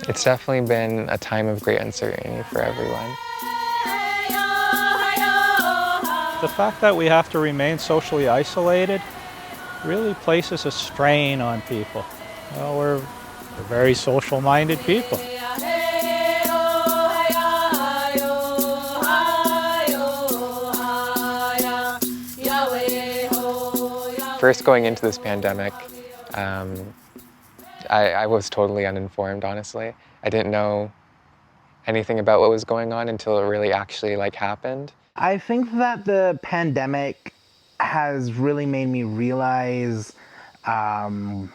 It's definitely been a time of great uncertainty for everyone. The fact that we have to remain socially isolated really places a strain on people. Well, we're very social-minded people. First going into this pandemic, I was totally uninformed, honestly. I didn't know anything about what was going on until it really actually happened. I think that the pandemic has really made me realize, that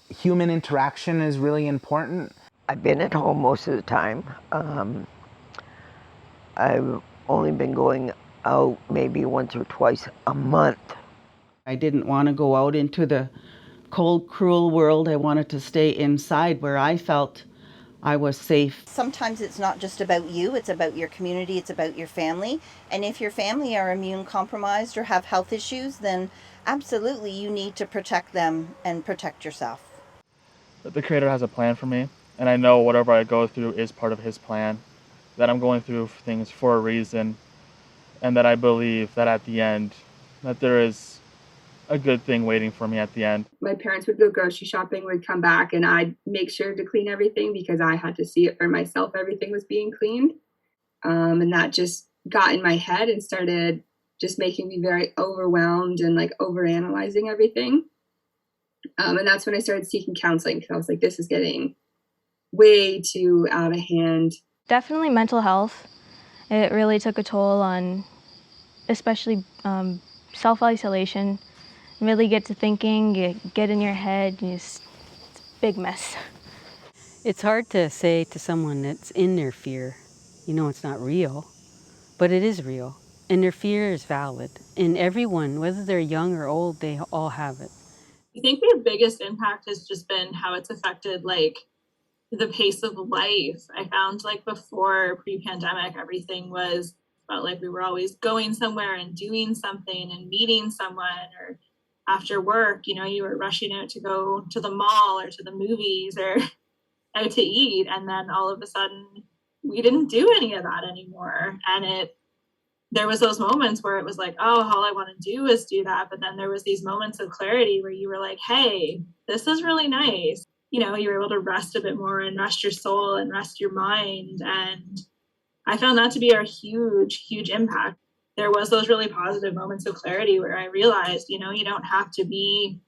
human interaction is really important. I've been at home most of the time. I've only been going out maybe once or twice a month. I didn't want to go out into the cold, cruel world. I wanted to stay inside where I felt I was safe. Sometimes it's not just about you, it's about your community, it's about your family. And if your family are immune compromised or have health issues, then absolutely you need to protect them and protect yourself. The Creator has a plan for me, and I know whatever I go through is part of His plan, that I'm going through things for a reason, and that I believe that at the end, that there is a good thing waiting for me at the end. My parents would go grocery shopping, would come back, and I'd make sure to clean everything because I had to see it for myself. Everything was being cleaned. And that just got in my head and started just making me very overwhelmed and overanalyzing everything. And that's when I started seeking counseling because I was like, this is getting way too out of hand. Definitely mental health. It really took a toll on especially self-isolation. Really get to thinking, you get in your head, it's a big mess. It's hard to say to someone that's in their fear, it's not real, but it is real. And their fear is valid. And everyone, whether they're young or old, they all have it. I think the biggest impact has just been how it's affected the pace of life. I found before pre-pandemic, everything was felt we were always going somewhere and doing something and meeting someone, or after work, you were rushing out to go to the mall or to the movies or out to eat. And then all of a sudden we didn't do any of that anymore. And there was those moments where it was oh, all I want to do is do that. But then there was these moments of clarity where you were like, hey, this is really nice. You were able to rest a bit more and rest your soul and rest your mind. And I found that to be a huge, huge impact. There was those really positive moments of clarity where I realized, you don't have to be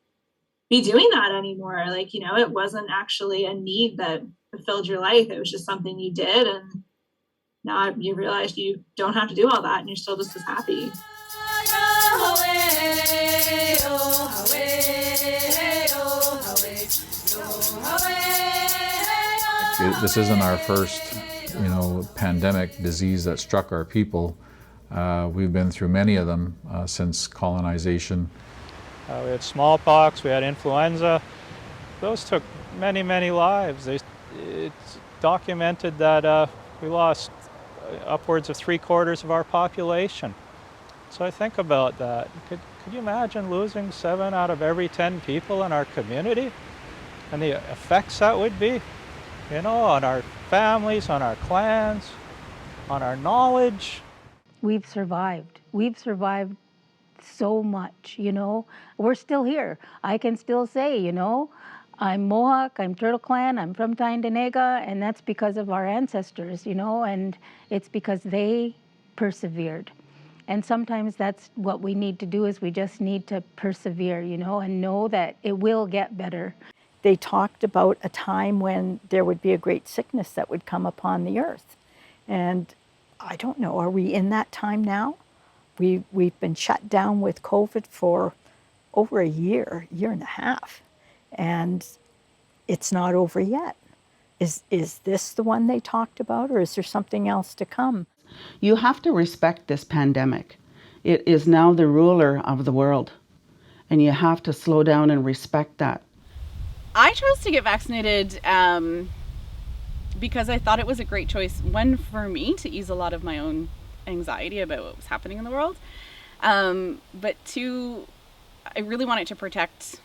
doing that anymore. It wasn't actually a need that fulfilled your life. It was just something you did. And now you realize you don't have to do all that and you're still just as happy. This isn't our first, pandemic disease that struck our people. We've been through many of them since colonization. We had smallpox, we had influenza. Those took many, many lives. It's documented that we lost upwards of 3/4 of our population. So I think about that. Could you imagine losing 7 out of every 10 people in our community? And the effects that would be, on our families, on our clans, on our knowledge. We've survived. We've survived so much, We're still here. I can still say, I'm Mohawk, I'm Turtle Clan, I'm from Tyendinaga, and that's because of our ancestors, and it's because they persevered. And sometimes that's what we need to do is we just need to persevere, and know that it will get better. They talked about a time when there would be a great sickness that would come upon the earth. And I don't know, are we in that time now? We've been shut down with COVID for over a year and a half, and it's not over yet. Is this the one they talked about, or is there something else to come? You have to respect this pandemic. It is now the ruler of the world, and you have to slow down and respect that. I chose to get vaccinated because I thought it was a great choice. One, for me, to ease a lot of my own anxiety about what was happening in the world. But two, I really wanted to protect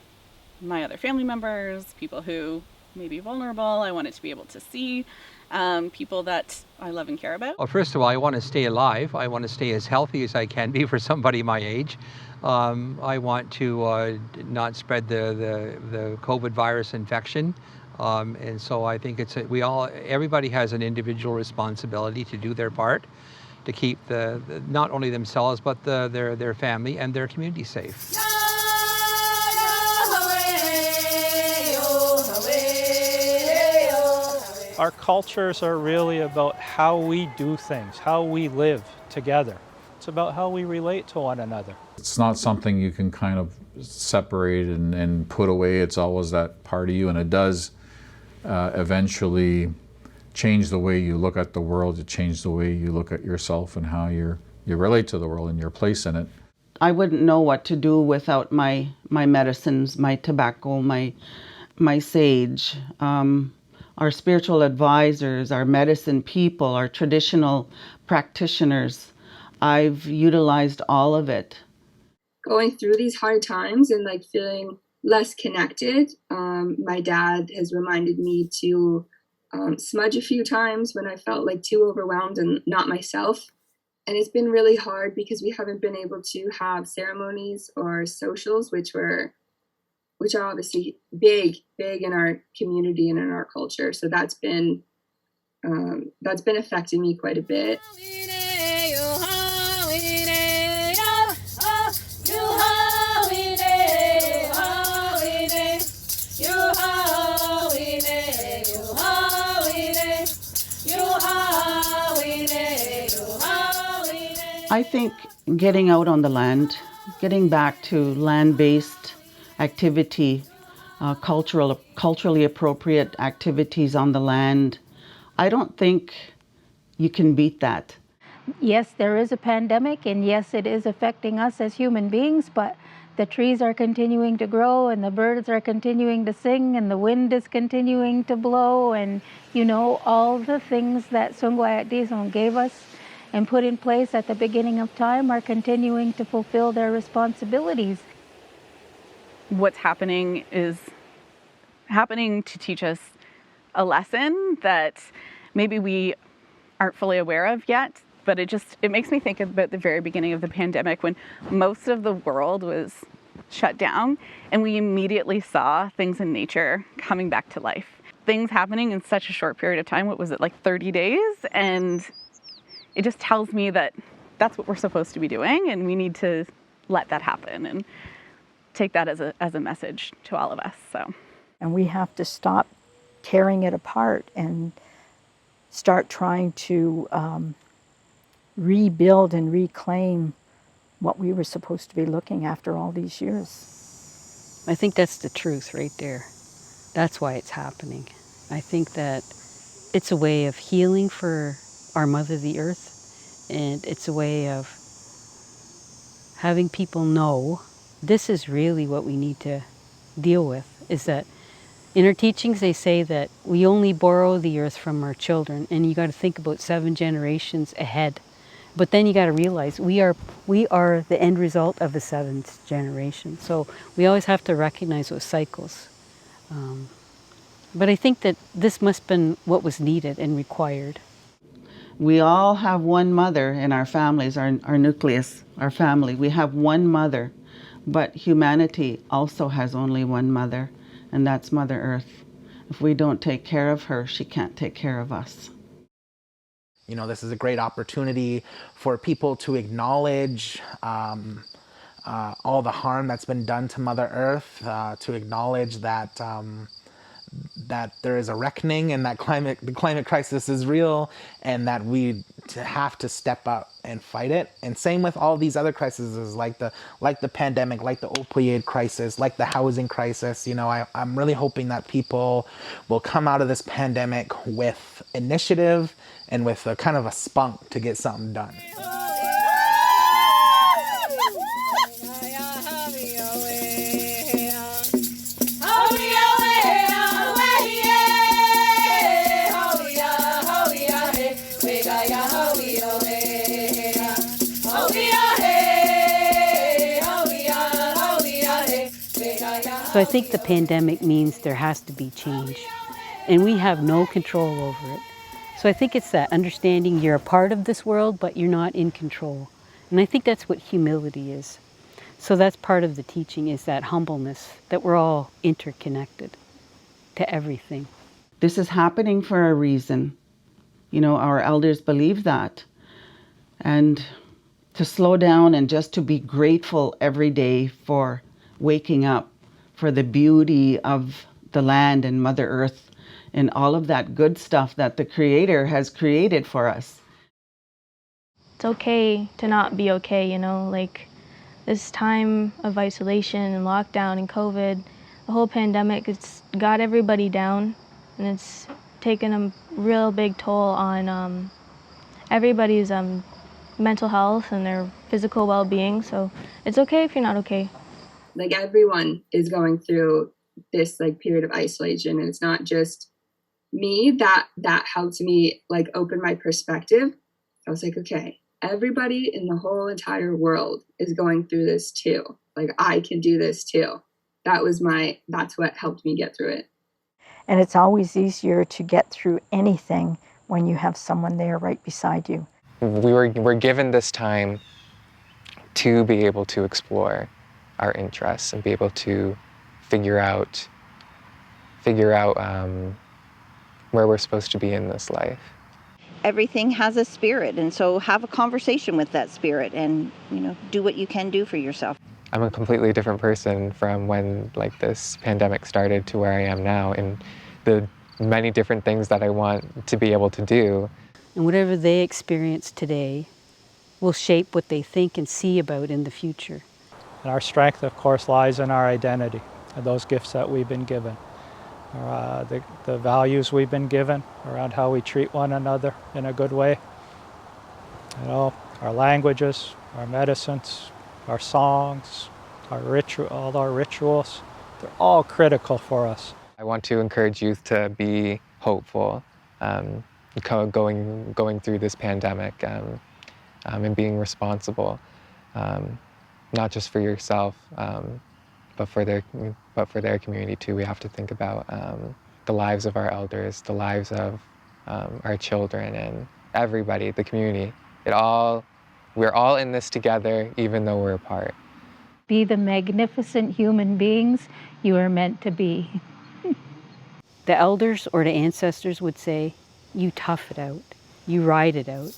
my other family members, people who maybe vulnerable. I want it to be able to see people that I love and care about. Well, first of all, I want to stay alive. I want to stay as healthy as I can be for somebody my age. I want to not spread the COVID virus infection. And so I think everybody has an individual responsibility to do their part to keep not only themselves but their family and their community safe. Our cultures are really about how we do things, how we live together. It's about how we relate to one another. It's not something you can kind of separate and put away. It's always that part of you, and it does eventually change the way you look at the world. It changes the way you look at yourself and how you relate to the world and your place in it. I wouldn't know what to do without my medicines, my tobacco, my sage, our spiritual advisors, our medicine people, our traditional practitioners. I've utilized all of it. Going through these hard times and like feeling less connected, my dad has reminded me to smudge a few times when I felt like too overwhelmed and not myself. And it's been really hard because we haven't been able to have ceremonies or socials, which are obviously big in our community and in our culture. So that's been affecting me quite a bit. I think getting out on the land, getting back to land-based activity, culturally appropriate activities on the land, I don't think you can beat that. Yes, there is a pandemic, and yes, it is affecting us as human beings, but the trees are continuing to grow, and the birds are continuing to sing, and the wind is continuing to blow, and all the things that Sungwayat Dizon gave us and put in place at the beginning of time are continuing to fulfill their responsibilities. What's happening is happening to teach us a lesson that maybe we aren't fully aware of yet, but it makes me think about the very beginning of the pandemic when most of the world was shut down and we immediately saw things in nature coming back to life. Things happening in such a short period of time, what was it, like 30 days? And it just tells me that that's what we're supposed to be doing, and we need to let that happen and take that as a message to all of us. And we have to stop tearing it apart and start trying to rebuild and reclaim what we were supposed to be looking after all these years. I think that's the truth right there. That's why it's happening. I think that it's a way of healing for our Mother the Earth, and it's a way of having people know this is really what we need to deal with, is that in our teachings they say that we only borrow the earth from our children, and you got to think about 7 generations ahead. But then you got to realize we are the end result of the 7th generation. So we always have to recognize those cycles. But I think that this must have been what was needed and required. We all have one mother in our families, our nucleus, our family. We have one mother, but humanity also has only one mother, and that's Mother Earth. If we don't take care of her, she can't take care of us. This is a great opportunity for people to acknowledge all the harm that's been done to Mother Earth, to acknowledge that that there is a reckoning and that the climate crisis is real, and that we have to step up and fight it. And same with all these other crises like the pandemic, like the opioid crisis, like the housing crisis. I'm really hoping that people will come out of this pandemic with initiative and with a kind of a spunk to get something done. So I think the pandemic means there has to be change. and we have no control over it. So I think it's that understanding you're a part of this world, but you're not in control. And I think that's what humility is. So that's part of the teaching, is that humbleness, that we're all interconnected to everything. This is happening for a reason. You know, our elders believe that. And to slow down and just to be grateful every day for waking up, for the beauty of the land and Mother Earth and all of that good stuff that the Creator has created for us. It's okay to not be okay, you know, like this time of isolation and lockdown and COVID, the whole pandemic, it's got everybody down, and it's taken a real big toll on everybody's mental health and their physical well-being. So it's okay if you're not okay. Like everyone is going through this like period of isolation, and it's not just me. That helped me like open my perspective. I was like, okay, everybody in the whole entire world is going through this too. Like I can do this too. That's what helped me get through it. And it's always easier to get through anything when you have someone there right beside you. We're given this time to be able to explore our interests and be able to figure out where we're supposed to be in this life. Everything has a spirit, and so have a conversation with that spirit and, you know, do what you can do for yourself. I'm a completely different person from when like this pandemic started to where I am now, and the many different things that I want to be able to do. And whatever they experience today will shape what they think and see about in the future. And our strength, of course, lies in our identity and those gifts that we've been given. The values we've been given around how we treat one another in a good way. You know, our languages, our medicines, our songs, all our rituals, they're all critical for us. I want to encourage youth to be hopeful, going through this pandemic, and being responsible, not just for yourself, but for their community too. We have to think about the lives of our elders, the lives of our children, and everybody, the community. We're all in this together, even though we're apart. Be the magnificent human beings you are meant to be. The elders or the ancestors would say, you tough it out, you ride it out.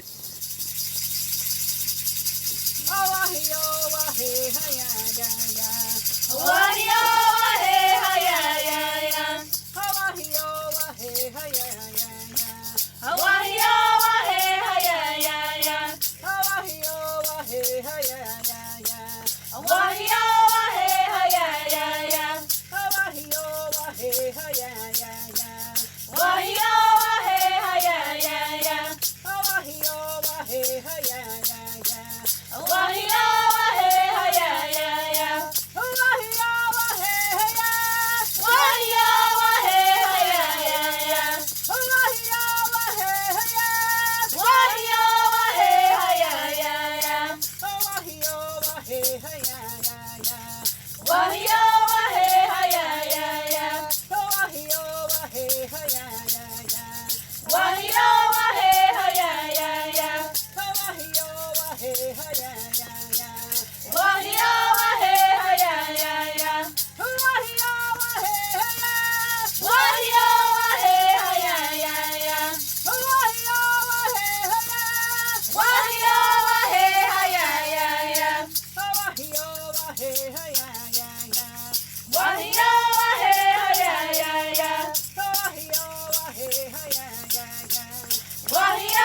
Wahia